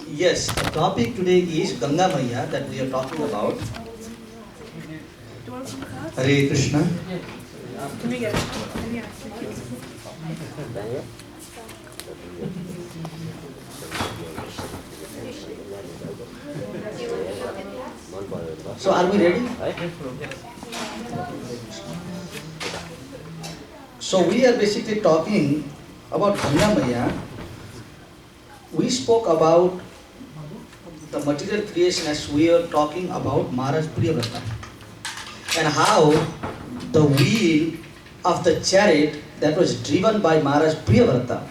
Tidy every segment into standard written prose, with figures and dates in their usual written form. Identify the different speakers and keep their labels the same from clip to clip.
Speaker 1: Yes, the topic today is Ganga Maya that we are talking about. Hare Krishna.
Speaker 2: Can we get it?
Speaker 1: So are we ready? So we are basically talking about Ganga Maya. We spoke about the material creation as we are talking about Maharaj Priyavrata and how the wheel of the chariot that was driven by Maharaj Priyavrata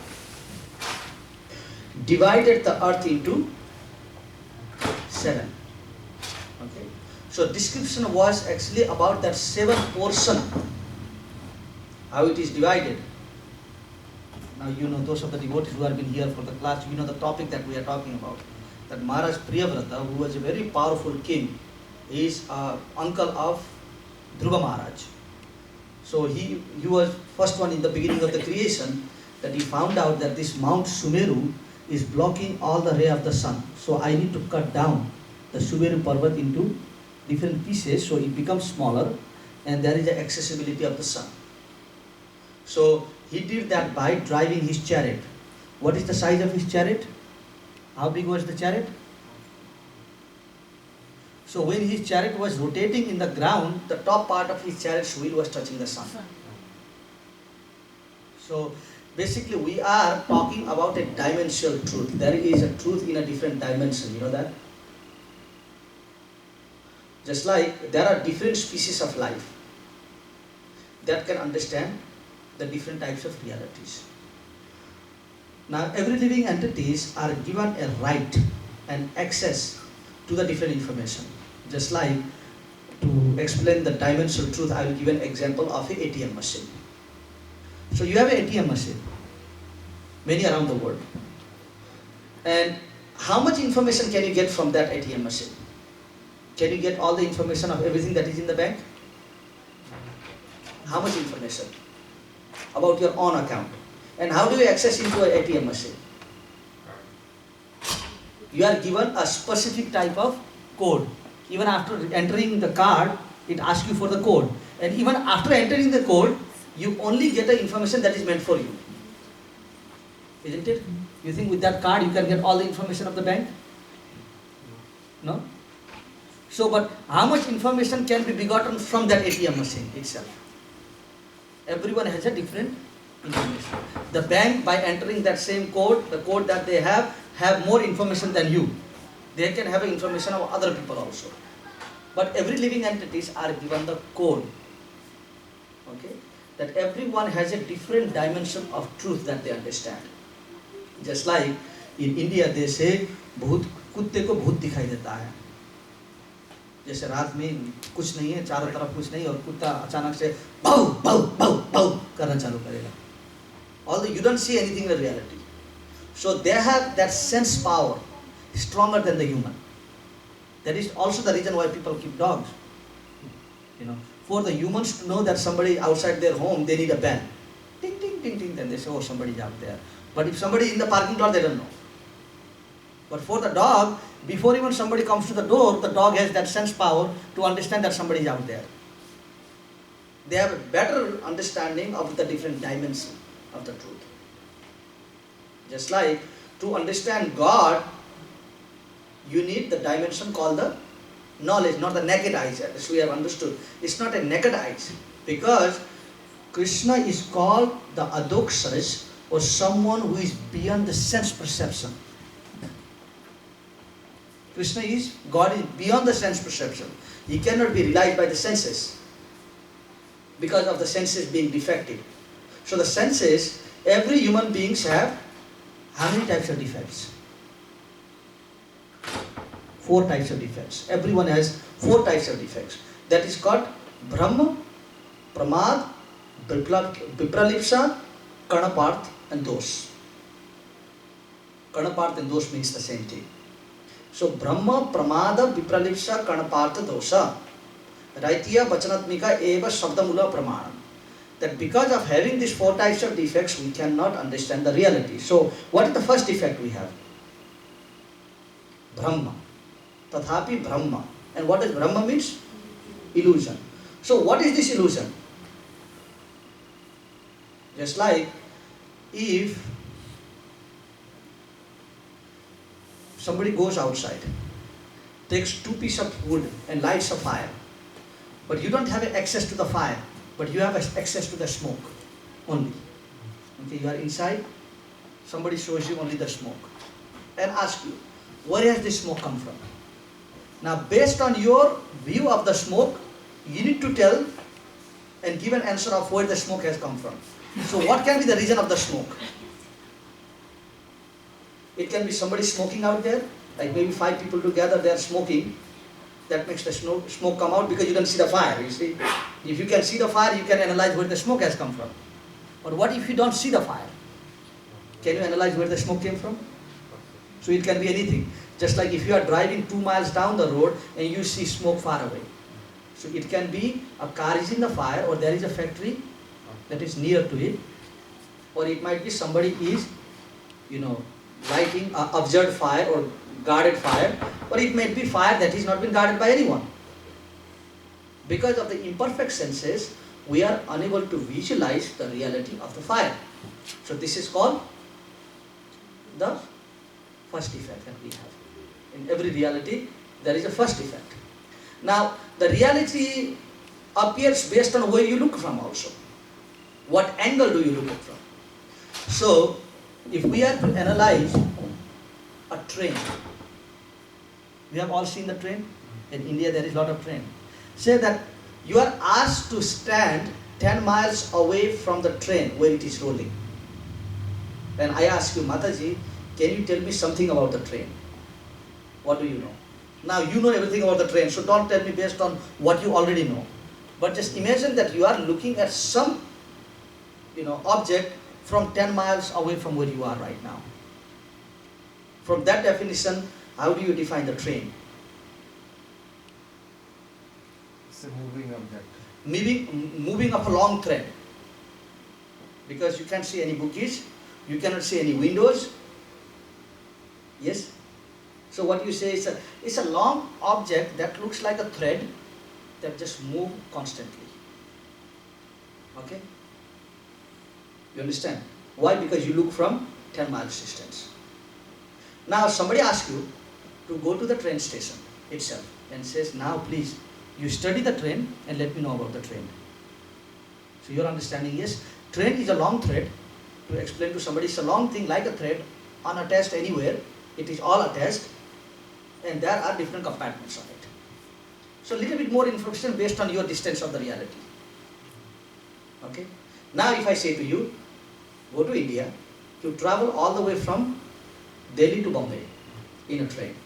Speaker 1: divided the earth into 7. Okay. So description was actually about that 7 portion, how it is divided. Now you know, those of the devotees who have been here for the class, you know the topic that we are talking about. That Maharaj Priyavrata, who was a very powerful king, is uncle of Dhruva Maharaj. So he was first one in the beginning of the creation, that he found out that this Mount Sumeru is blocking all the ray of the sun. So I need to cut down the Sumeru Parvat into different pieces so it becomes smaller and there is the accessibility of the sun. So he did that by driving his chariot. What is the size of his chariot? How big was the chariot? So when his chariot was rotating in the ground, the top part of his chariot's wheel was touching the sun. So basically we are talking about a dimensional truth. There is a truth in a different dimension, you know that? Just like there are different species of life that can understand the different types of realities. Now every living entities are given a right and access to the different information. Just like, to explain the dimensional truth, I will give an example of a ATM machine. So you have an ATM machine, many around the world. And how much information can you get from that ATM machine? Can you get all the information of everything that is in the bank? How much information about your own account? And how do you access into an ATM machine? You are given a specific type of code. Even after entering the card, it asks you for the code. And even after entering the code, you only get the information that is meant for you. Isn't it? You think with that card you can get all the information of the bank? No? So, but how much information can be begotten from that ATM machine itself? Everyone has a different information. The bank, by entering that same code, the code that they have more information than you. They can have information of other people also. But every living entities are given the code. Okay? That everyone has a different dimension of truth that they understand. Just like in India they say, भूत कुत्ते को भूत दिखाई देता है. जैसे रात में कुछ नहीं है, चारों तरफ कुछ नहीं और कुत्ता अचानक से भाव भाव भाव भाव करना चालू करेगा. Although you don't see anything in reality. So they have that sense power stronger than the human. That is also the reason why people keep dogs. You know, for the humans to know that somebody outside their home, they need a bell. Ding, ding, ding, ding. Then they say, oh, somebody's out there. But if somebody is in the parking lot, they don't know. But for the dog, before even somebody comes to the door, the dog has that sense power to understand that somebody is out there. They have a better understanding of the different dimensions of the truth. Just like to understand God, you need the dimension called the knowledge, not the naked eyes, as we have understood. It's not a naked eyes, because Krishna is called the Adoksharas, or someone who is beyond the sense perception. Krishna is, God is beyond the sense perception. He cannot be realized by the senses because of the senses being defective. So the senses, every human beings have how many types of defects? 4 types of defects. Everyone has 4 types of defects. That is called Brahma, Pramad, Vipralipsa, Kanaparth and Dosh. Kanaparth and Dosh means the same thing. So Brahma, Pramada, Vipralipsa, Kanapartha, Dosha, Raitya, Vachanatmika, Eva, Shabdamula, Pramana. That because of having these 4 types of defects, we cannot understand the reality. So what is the first defect we have? Brahma. Tathapi Brahma. And what does Brahma means? Illusion. So what is this illusion? Just like if somebody goes outside, takes 2 pieces of wood and lights a fire, but you don't have access to the fire, but you have access to the smoke only. Okay, you are inside, somebody shows you only the smoke and asks you, where has this smoke come from? Now based on your view of the smoke, you need to tell and give an answer of where the smoke has come from. So what can be the reason of the smoke? It can be somebody smoking out there, like maybe 5 people together, they are smoking. That makes the smoke come out because you can see the fire, you see. If you can see the fire, you can analyze where the smoke has come from. But what if you don't see the fire? Can you analyze where the smoke came from? So it can be anything. Just like if you are driving 2 miles down the road and you see smoke far away. So it can be a car is in the fire, or there is a factory that is near to it, or it might be somebody is, lighting an observed fire or guarded fire, or it might be fire that is not been guarded by anyone. Because of the imperfect senses, we are unable to visualize the reality of the fire. So this is called the first effect that we have. In every reality, there is a first effect. Now, the reality appears based on where you look from also. What angle do you look at from? So, if we are to analyze a train, we have all seen the train. In India, there is a lot of train. Say that you are asked to stand 10 miles away from the train where it is rolling. And I ask you, Mataji, can you tell me something about the train? What do you know? Now you know everything about the train, so don't tell me based on what you already know. But just imagine that you are looking at some object from 10 miles away from where you are right now. From that definition, how do you define the train?
Speaker 3: It's a moving object.
Speaker 1: Moving up a long thread. Because you can't see any bookies, you cannot see any windows. Yes? So what you say is it's a long object that looks like a thread that just moves constantly. Okay? You understand? Why? Because you look from 10 miles distance. Now somebody asks you to go to the train station itself and says, now please, you study the train and let me know about the train. So your understanding is, train is a long thread. To explain to somebody, it's a long thing like a thread, unattached anywhere. It is all attached, and there are different compartments on it. So a little bit more information based on your distance of the reality. Okay? Now if I say to you, go to India, you travel all the way from Delhi to Bombay in a train.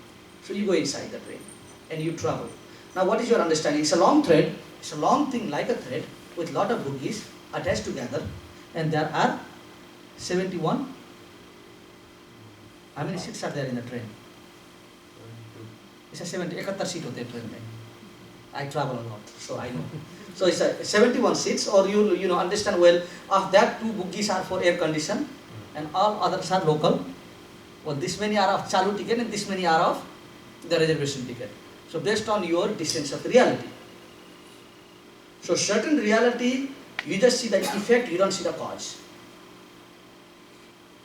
Speaker 1: So you go inside the train and you travel. Now what is your understanding? It's a long thread, it's a long thing like a thread with lot of bogies attached together, and there are 71. How many seats are there in the train? It's a 71 seat of the train. I travel a lot, so I know. So it's a 71 seats, or you understand well, of that 2 bogies are for air condition and all others are local. Well, this many are of chalu ticket and this many are of the reservation ticket. So based on your distance of the reality. So certain reality, you just see the effect, you don't see the cause.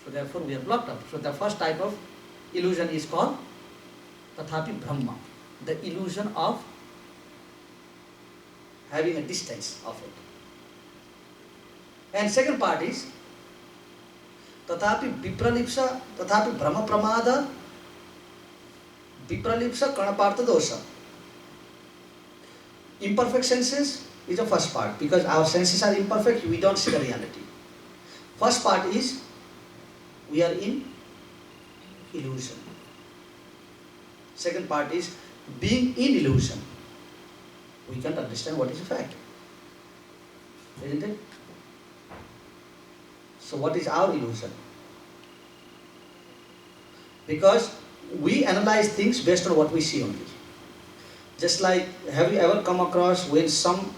Speaker 1: So therefore we are blocked up. So the first type of illusion is called Tathapi Brahma, the illusion of having a distance of it. And second part is Tathapi Vipralipsa, Tathapi Brahma Pramada, Vipralipsa Kanapartha Dosha. Imperfect senses is the first part, because our senses are imperfect, we don't see the reality. First part is we are in illusion. Second part is being in illusion. We can't understand what is a fact. Isn't it? So what is our illusion? Because we analyze things based on what we see only. Just like, have you ever come across when some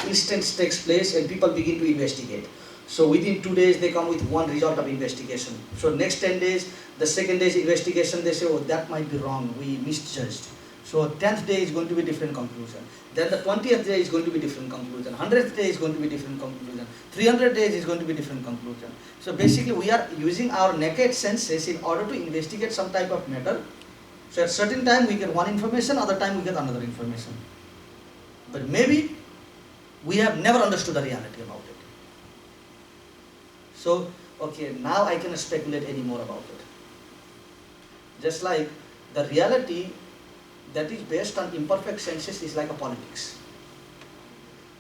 Speaker 1: instance takes place and people begin to investigate? So within 2 days they come with one result of investigation. So next 10 days, the second day's investigation, they say, oh, that might be wrong, we misjudged. So 10th day is going to be different conclusion. Then the 20th day is going to be different conclusion. 100th day is going to be different conclusion. 300 days is going to be different conclusion. So basically we are using our naked senses in order to investigate some type of matter. So at certain time we get one information, other time we get another information. But maybe we have never understood the reality about it. So, okay, now I cannot speculate any more about it. Just like the reality that is based on imperfect senses is like a politics.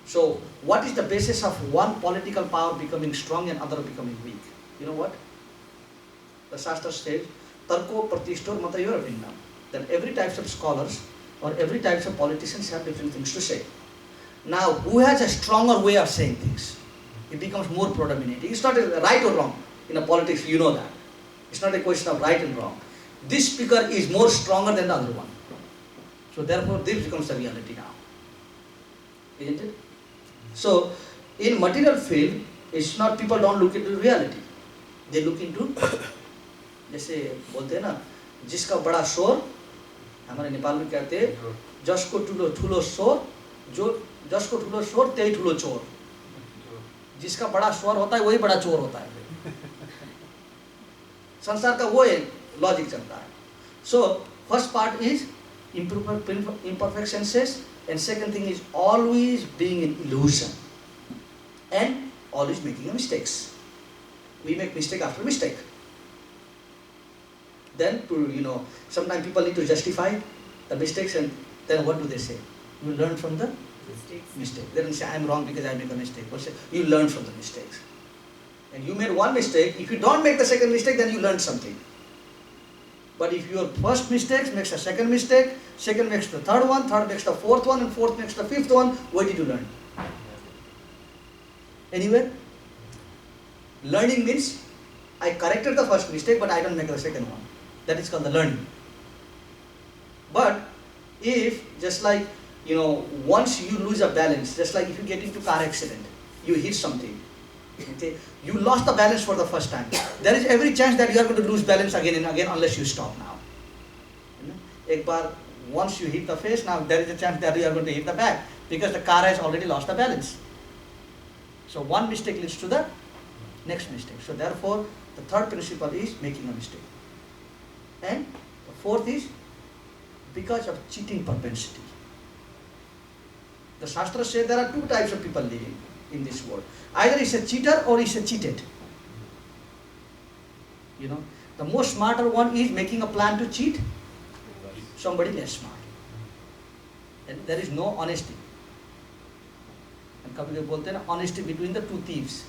Speaker 1: So, what is the basis of one political power becoming strong and other becoming weak? You know what? The Shastra says, Tarko Pratistor Matayor Vinna. That every types of scholars or every types of politicians have different things to say. Now, who has a stronger way of saying things? It becomes more predominant. It's not a right or wrong. In a politics, you know that. It's not a question of right and wrong. This speaker is more stronger than the other one. So therefore, this becomes a reality now. Isn't it? So, in material field, it's not people don't look into reality. They look into, जैसे बोलते हैं ना, जिसका बड़ा शोर, हमारे नेपाल में कहते हैं, जसको ठुलो शोर, जसको ठुलो शोर, त्यही ठुलो चोर. जिसका बड़ा शोर होता है, वही बड़ा चोर होता है. संसार का वो लॉजिक चलता है. So, first part is imperfect senses, and second thing is always being in illusion and always making mistakes. We make mistake after mistake. Then sometimes people need to justify the mistakes, and then what do they say? You learn from the mistake. They don't say I am wrong because I make a mistake. But say you learn from the mistakes. And you made one mistake. If you don't make the second mistake, then you learn something. But if your first mistake makes a second mistake, second makes the third one, third makes the fourth one, and fourth makes the fifth one, what did you learn? Anyway, learning means I corrected the first mistake, but I don't make the second one. That is called the learning. But if just like, once you lose a balance, just like if you get into car accident, you hit something, okay, you lost the balance for the first time. There is every chance that you are going to lose balance again and again unless you stop now. Once you hit the face, now there is a chance that you are going to hit the back because the car has already lost the balance. So one mistake leads to the next mistake. So therefore, the third principle is making a mistake. And the fourth is because of cheating propensity. The Shastra says there are two types of people living in this world. Either he's a cheater or he's a cheated. The most smarter one is making a plan to cheat somebody less smart. And there is no honesty. And Kabir bolte na honesty between the two thieves.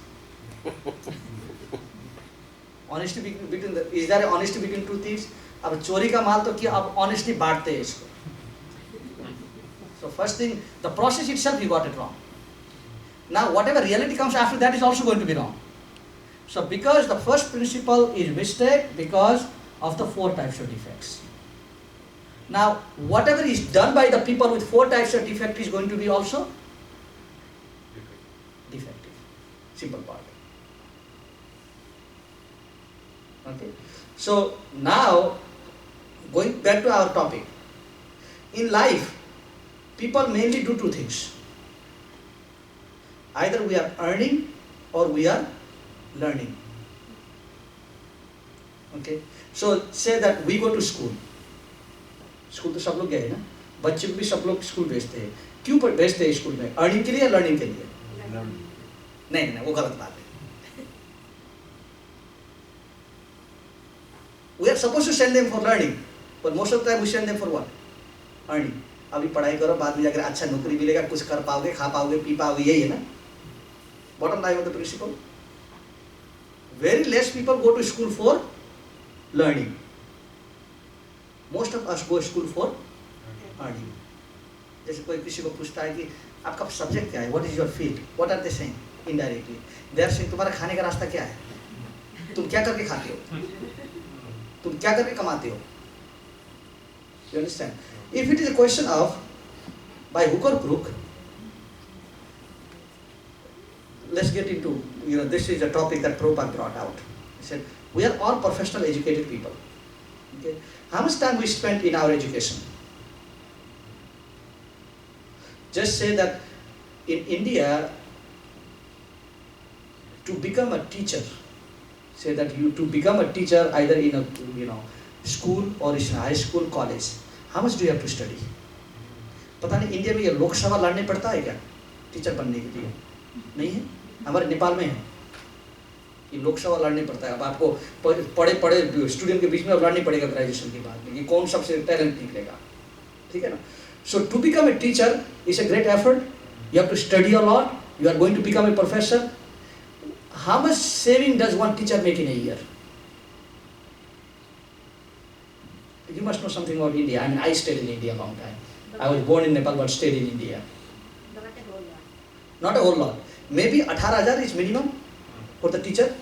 Speaker 1: Honesty between is there an honesty between two thieves? अब चोरी का माल तो किया, अब honesty बांटते हैं इसको. So first thing, the process itself you got it wrong. Now whatever reality comes after that is also going to be wrong. So because the first principle is mistake because of the four types of defects. Now whatever is done by the people with four types of defect is going to be also defective. Simple part. Okay. So now going back to our topic. In life, people mainly do two things. Either we are earning or we are learning. Okay. So say that we go to school. School तो सब लोग गए ना, बच्चे को भी सब लोग स्कूल भेजते हैं. क्यों भेजते हैं स्कूल में? अर्निंग के लिए या लर्निंग के लिए? नहीं, वो गलत बात है. We are supposed to send them for learning, but most of the time we send them for what? Earning. अभी पढ़ाई करो, बाद में जाकर अच्छा नौकरी मिलेगा, कुछ कर पाओगे, खा पाओगे, पी पाओगे, यही है ना? Bottom line of the principle. Very less people go to school for learning. Most of us go to school for earning. जैसे कोई किसी को पूछता है कि आपका सब्जेक्ट क्या है? What is your field? What are they saying? Indirectly. They are saying तुम्हारा खाने का रास्ता क्या है? तुम क्या करके खाते हो? तुम क्या करके कमाते हो? You understand? If it is a question of by hook or crook, let's get into, this is a topic that Prabhupada brought out. He said, we are all professional educated people. Okay? How much time we spend in our education? Just say that in India, to become a teacher, say that to become a teacher either in a school or in a high school, college, how much do you have to study? पता नहीं India में ये लोकसभा लड़ने पड़ता है क्या teacher बनने के लिए? नहीं है, हमारे नेपाल में है ये लोकसभा लड़ने पड़ता है। अब आपको पढ़े स्टूडेंट के बीच में अब लड़नी पड़ेगा ग्रेजुएशन के बाद में, ये कौन सबसे टैलेंट निकलेगा, ठीक है ना? So to become a teacher is a great effort. You have to study a lot. You are going to become a professor. How much saving does one teacher make in a year? You must know something about India. I mean, I stayed in India a long time. I was born in Nepal but stayed in India. Not a whole lot. Maybe 18,000 is minimum for the teacher.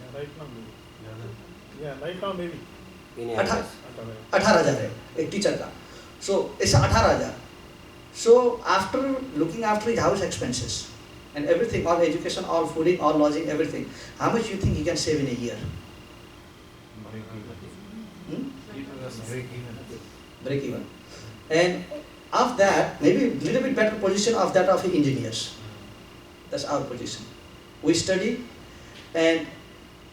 Speaker 2: Yeah, right now maybe. Yeah, right now maybe.
Speaker 1: 18,000 है एक teacher का. So ऐसा 18,000. So after looking after his house expenses and everything, all education, all fooding, all lodging, everything, how much you think he can save in a year? Break even. And of that, maybe a little bit better position of that of engineers. That's our position. We study, and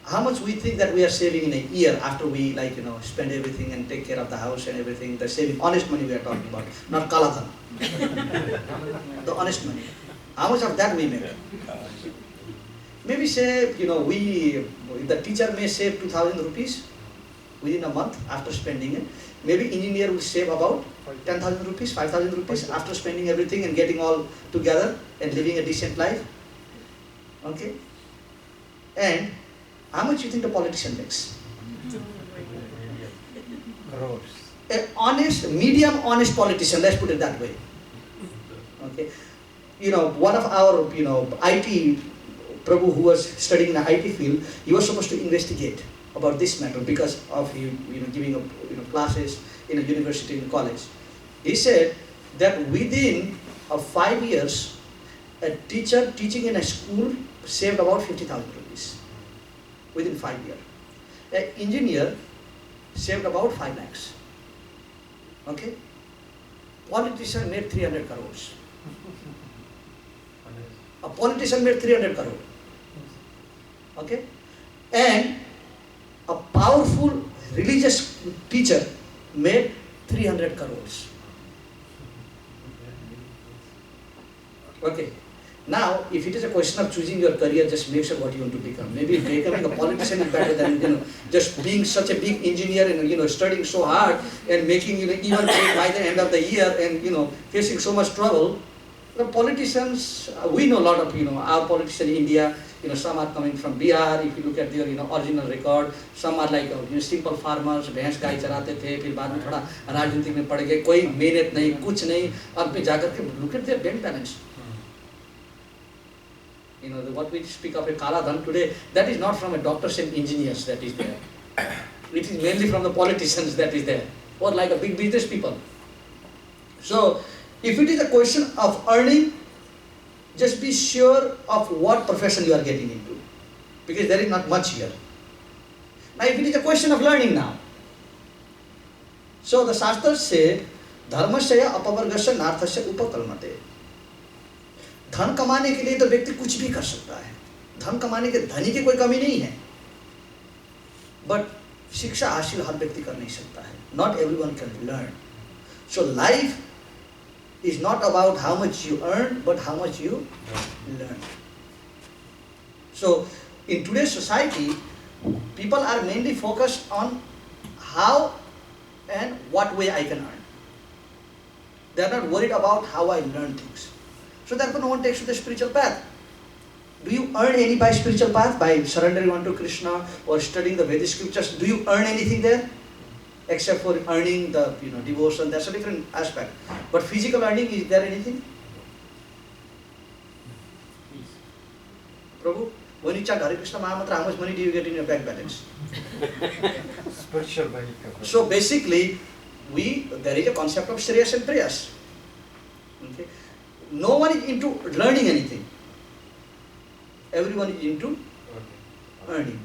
Speaker 1: how much we think that we are saving in a year after we spend everything and take care of the house and everything. The saving, honest money we are talking about, not kaladhan. The honest money. How much of that we make? Maybe say, the teacher may save 2,000 rupees within a month after spending it. Maybe engineer will save about 10,000 rupees, 5,000 rupees after spending everything and getting all together and living a decent life. Okay? And how much you think the politician makes?
Speaker 3: Crores.
Speaker 1: A honest, medium honest politician, let's put it that way. Okay? One of our, IT, Prabhu, who was studying in the IT field, he was supposed to investigate about this matter because of giving up classes in a university and college. He said that within 5 years, a teacher teaching in a school saved about 50,000 rupees. Within 5 years. An engineer saved about 5 lakhs. Okay? Politician made 300 crores. A politician made 300 crores. Okay? And a powerful religious teacher made 300 crores. Okay. Now, if it is a question of choosing your career, just make sure what you want to become. Maybe becoming a politician is better than just being such a big engineer and studying so hard and making even paid by the end of the year and facing so much trouble. The politicians, we know a lot of our politicians in India. Some are coming from Bihar. If you look at their original record, some are like simple farmers, भैंस गाय चराते थे, फिर बाद में थोड़ा राजनीति में पड़ गए, कोई मेहनत नहीं, कुछ नहीं, अब पे जाकर के look at their bank balance. What we speak of a kala dhan today, that is not from a doctors and engineers that is there. It is mainly from the politicians that is there, or like a big business people. So, if it is a question of earning, just be sure of what profession you are getting into, because there is not much here. Now, if it is a question of learning now, so the Shastras say, dharmasya apavargasya narthasya upakalmate. धन कमाने के लिए तो व्यक्ति कुछ भी कर सकता है, धन कमाने के धनी की कोई कमी नहीं है, बट शिक्षा हासिल हर व्यक्ति कर नहीं सकता है. Not everyone can learn. So life is not about how much you earn, but how much you learn. So in today's society, people are mainly focused on how and what way I can earn. They are not worried about how I learn things. So therefore no one takes to the spiritual path. Do you earn any by spiritual path? By surrendering unto Krishna or studying the Vedic scriptures, do you earn anything there? Except for earning the devotion, that's a different aspect. But physical earning, is there anything? Prabhu, when you chant Hare Krishna Mahamantra, how much money do you get in your bank balance?
Speaker 3: Spiritual bank.
Speaker 1: So basically, there is a concept of Shreyas and Prayas. Okay? No one is into learning anything. Everyone is into earning.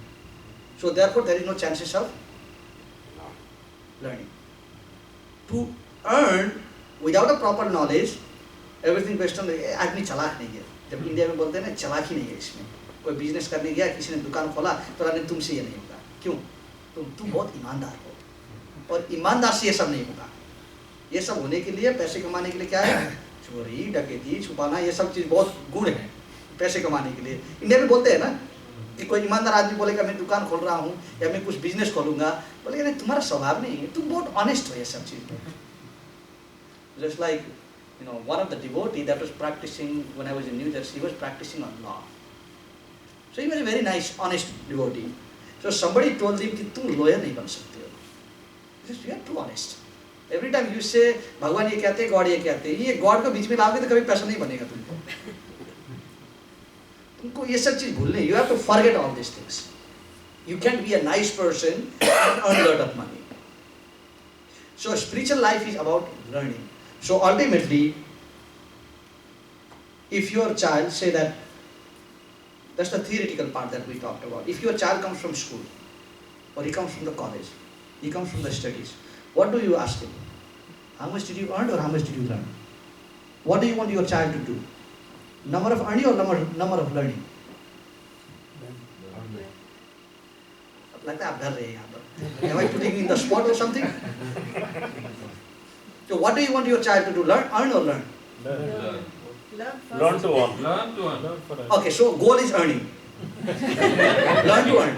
Speaker 1: So therefore there is no chances of learning. To earn without a proper knowledge, everything based on आदमी चालाक नहीं है. जब India में बोलते हैं ना चालाक ही नहीं है इसमें. कोई बिजनेस करने गया, किसी ने दुकान खोला, तो नहीं तुमसे ये नहीं होगा. क्यों? तुम बहुत ईमानदार हो. और ईमानदार से ये सब नहीं होगा. ये सब होने के लिए, पैसे कमाने के लिए क्या है? चोरी, डकैती, छुपाना, ये सब चीज़ बहुत गुण है पैसे कमाने के लिए. इंडिया में बोलते हैं ना कि कोई ईमानदार आदमी बोलेगा मैं दुकान खोल रहा हूँ या मैं कुछ बिजनेस खोलूंगा, बोलेगा नहीं तुम्हारा स्वभाव नहीं है, तुम बहुत ऑनेस्ट हो ये सब चीज़ में. Just like, you know, one of the devotee that was practicing when I was in New Jersey, he was practicing on law. So he was a very nice, honest devotee. So somebody told him कि तुम lawyer नहीं बन सकते हो. He says, you are too honest. Every time you say भगवान ये कहते हैं, God ये कहते हैं, ये God को बीच में लाओगे तो कभी पैसा नहीं बनेगा तुमको. तुमको ये सब चीज भूलने. You have to forget all these things. You can't be a nice person and earn a lot of money. So spiritual life is about learning. So ultimately, if your child, say that, that's the theoretical part that we talked about. If your child comes from school, or he comes from the college, he comes from the studies, what do you ask him? How much did you earn or how much did you learn? What do you want your child to do? Number of earning or number of learning? लगता है आप डर रहे हैं यहाँ पर. Am I putting you in the spot or something? So what do you want your child to do? Earn or learn?
Speaker 2: Learn to earn. Learn for earn.
Speaker 1: Okay, so goal is earning. Learn to earn.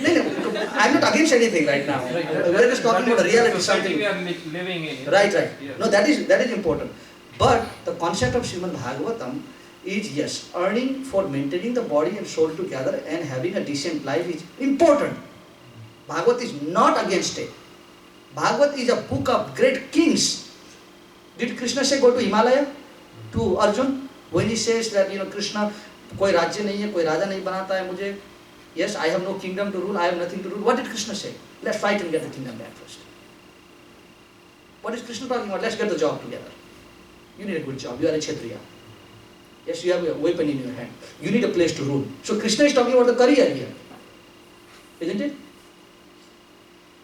Speaker 1: No, I'm not against anything right now. We're just talking about reality, something.
Speaker 4: We are living in.
Speaker 1: Right.
Speaker 4: Yes.
Speaker 1: No, that is important. But the concept of Srimad Bhagavatam is, yes, earning for maintaining the body and soul together and having a decent life is important. Bhagavat is not against it. Bhagavat is a book of great kings. Did Krishna say go to Himalaya? To Arjun? When he says that, you know, Krishna, कोई राज्य नहीं है, कोई राजा नहीं बनाता है मुझे. Yes, I have no kingdom to rule, I have nothing to rule. What did Krishna say? Let's fight and get the kingdom back first. What is Krishna talking about? Let's get the job together. You need a good job, you are a Kshatriya. Yes, you have a weapon in your hand. You need a place to rule. So Krishna is talking about the career here. Isn't it?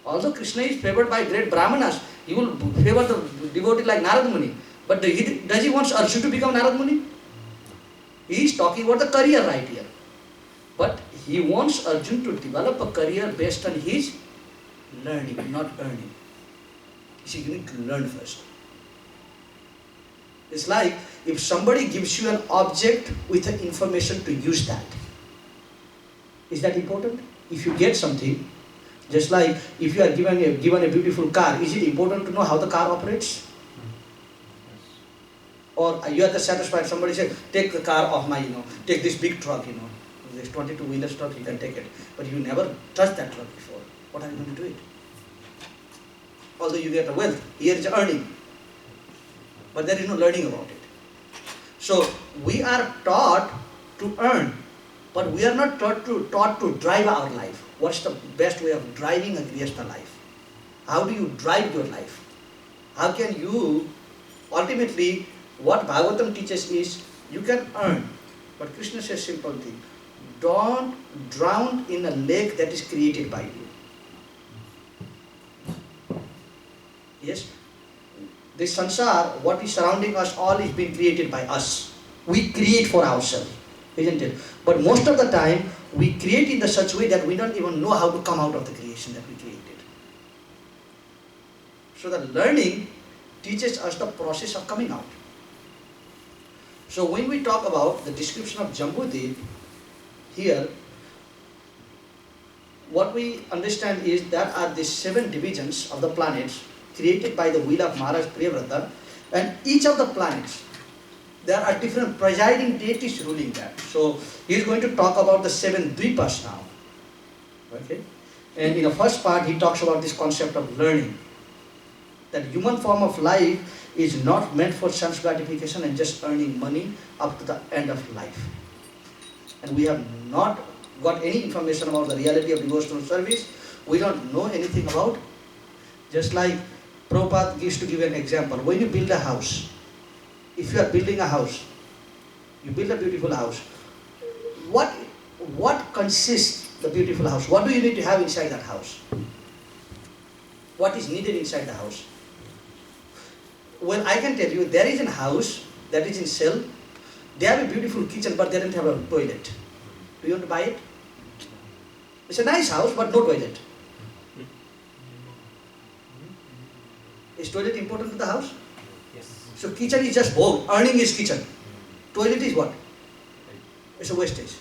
Speaker 1: Although Krishna is favored by great Brahmanas, he will favor the devotee like Narad Muni. But does he want Arjun to become Narad Muni? He is talking about the career right here. But he wants Arjun to develop a career based on his learning, not earning. You need to learn first. It's like if somebody gives you an object with the information to use that. Is that important? If you get something, just like if you are given a beautiful car, is it important to know how the car operates? Or you are just satisfied, somebody said, take the car off my, take this big truck, this 22-wheeler truck, you can take it. But you never touched that truck before. What are you going to do it? Although you get a wealth, here is earning. But there is no learning about it. So we are taught to earn, but we are not taught to drive our life. What's the best way of driving a Grihastha life? How do you drive your life? How can you, ultimately, what Bhagavatam teaches is, you can earn, but Krishna says simple thing, don't drown in a lake that is created by you. Yes? This sansar, what is surrounding us, all is being created by us. We create for ourselves, isn't it? But most of the time, we create in such a way that we don't even know how to come out of the creation that we created. So the learning teaches us the process of coming out. So when we talk about the description of Jambudvip, here, what we understand is that are the 7 divisions of the planets created by the will of Maharaj Priyavrata, and each of the planets, there are different presiding deities ruling that. So he is going to talk about the 7 Dvipas now. Okay? And in the first part, he talks about this concept of learning. That human form of life is not meant for sense gratification and just earning money up to the end of life. And we have not got any information about the reality of devotional service. We don't know anything about. Just like Prabhupada used to give an example. When you build a house, if you are building a house, you build a beautiful house, what consists the beautiful house? What do you need to have inside that house? What is needed inside the house? Well, I can tell you, there is a house that is in sale. They have a beautiful kitchen, but they don't have a toilet. Do you want to buy it? It's a nice house, but no toilet. Is toilet important to the house?
Speaker 3: Yes.
Speaker 1: So kitchen is just both. Earning is kitchen. Toilet is what? It's a wastage.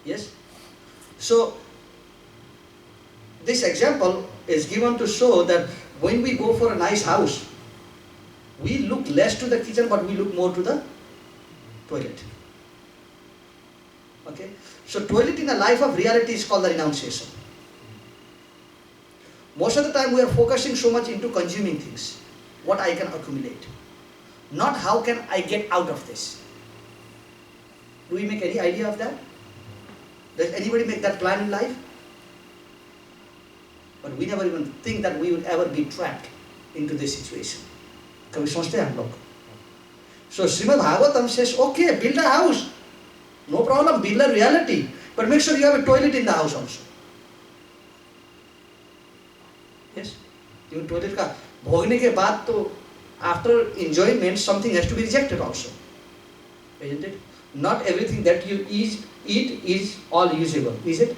Speaker 1: Yes? So, this example is given to show that when we go for a nice house, we look less to the kitchen, but we look more to the toilet. Okay? So, toilet in the life of reality is called the renunciation. Most of the time we are focusing so much into consuming things, what I can accumulate, not how can I get out of this. Do we make any idea of that? Does anybody make that plan in life? But we never even think that we would ever be trapped into this situation. कभी सोचते हैं हम लोग. So Srimad Bhagavatam says, okay, build a house, no problem, build a reality, but make sure you have a toilet in the house also. Yes, even toilet का भोगने के बाद तो after enjoyment something has to be rejected also, isn't it? Not everything that you eat is all usable, is it?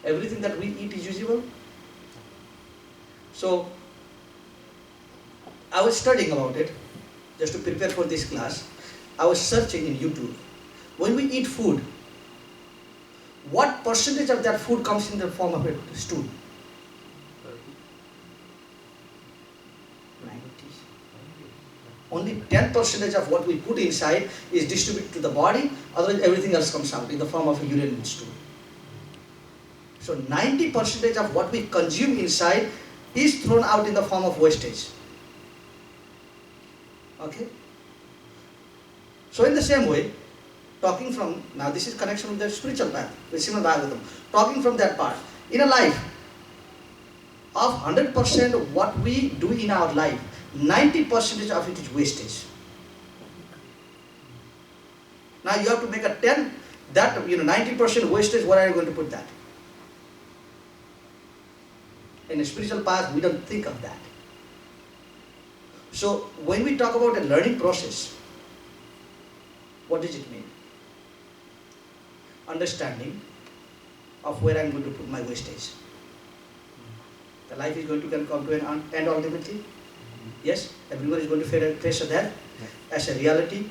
Speaker 1: Everything that we eat is usable. So I was studying about it just to prepare for this class. I was searching in YouTube. When we eat food, what percentage of that food comes in the form of a stool? 90. Only 10% of what we put inside is distributed to the body, otherwise everything else comes out in the form of a urine and stool. So 90% of what we consume inside is thrown out in the form of wastage. Okay? So in the same way, talking from, now this is connection with the spiritual path, with Srimad Bhagavatam, talking from that part, in a life, of 100% of what we do in our life, 90% of it is wastage. Now you have to make a 10, that 90% wastage, where are you going to put that? In a spiritual path, we don't think of that. So when we talk about a learning process, what does it mean? Understanding of where I'm going to put my wastage. The life is going to come to an end ultimately. Yes, everyone is going to face that as a reality.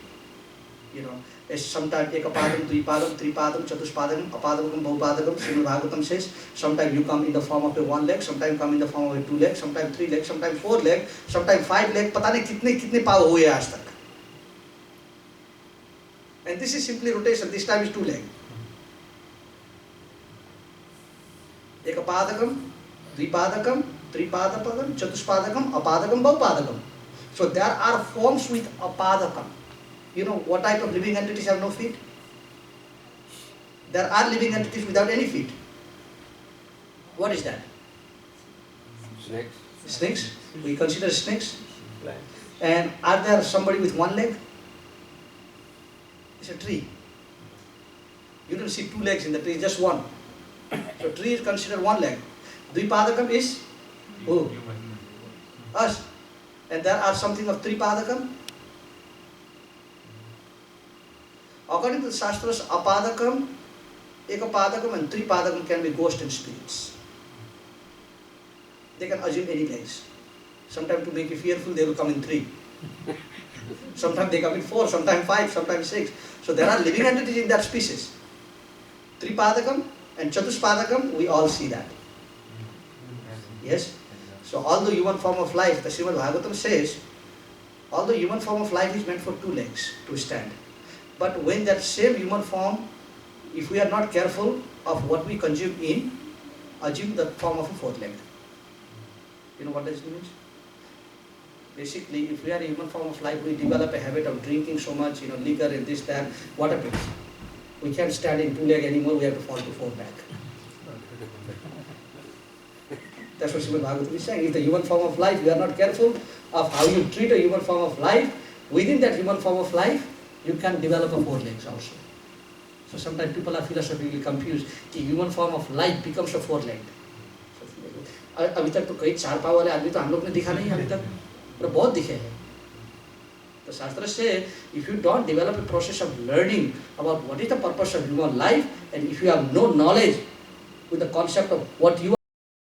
Speaker 1: As sometimes ekapadam, dvipadam, tripadam, chatuspadam, apadam, bhupadam, Srimad Bhagavatam says, sometimes you come in the form of a 1 leg, sometimes come in the form of a 2 leg, sometimes 3 leg, sometimes 4 leg, sometimes 5 leg, पता नहीं कितने पाव हुए आज तक. And this is simply rotation, this time is 2 leg. Ekapadakam, dvipadakam, tripadapakam, chatuspadakam, apadakam, bhupadakam. So there are forms with apadakam. You know what type of living entities have no feet? There are living entities without any feet. What is that?
Speaker 3: Snakes.
Speaker 1: Snakes? We consider snakes. And are there somebody with 1 leg? It's a tree. You don't see 2 legs in the tree, just 1. So tree is considered 1 leg. Dvipadakam is who? Us. And there are something of tripadakam. According to the Shastras, apadakam, ekapadakam and tripadakam can be ghosts and spirits. They can assume any legs. Sometimes to make you fearful, they will come in 3. Sometimes they come in 4, sometimes 5, sometimes 6. So there are living entities in that species. Tripadakam and chatuspadakam, we all see that. Yes? So although human form of life, the Srimad Bhagavatam says, although human form of life is meant for 2 legs to stand. But when that same human form, if we are not careful of what we consume in, assume the form of a 4th leg. You know what this means? Basically, if we are a human form of life, we develop a habit of drinking so much, liquor and this, that, what happens? We can't stand in 2 leg anymore, we have to fall to 4 back. That's what Srimad Bhagavatam is saying. If the human form of life, you are not careful of how you treat a human form of life, within that human form of life, you can develop a 4 legs also. So sometimes people are philosophically confused कि human form of life becomes a 4 legged. अभी तक तो कई 4 पाँव वाले आदमी तो हम लोग ने दिखा नहीं अभी तक, पर बहुत दिखे हैं. तो शास्त्र से if you don't develop a process of learning about what is the purpose of human life, and if you have no knowledge with the concept of what you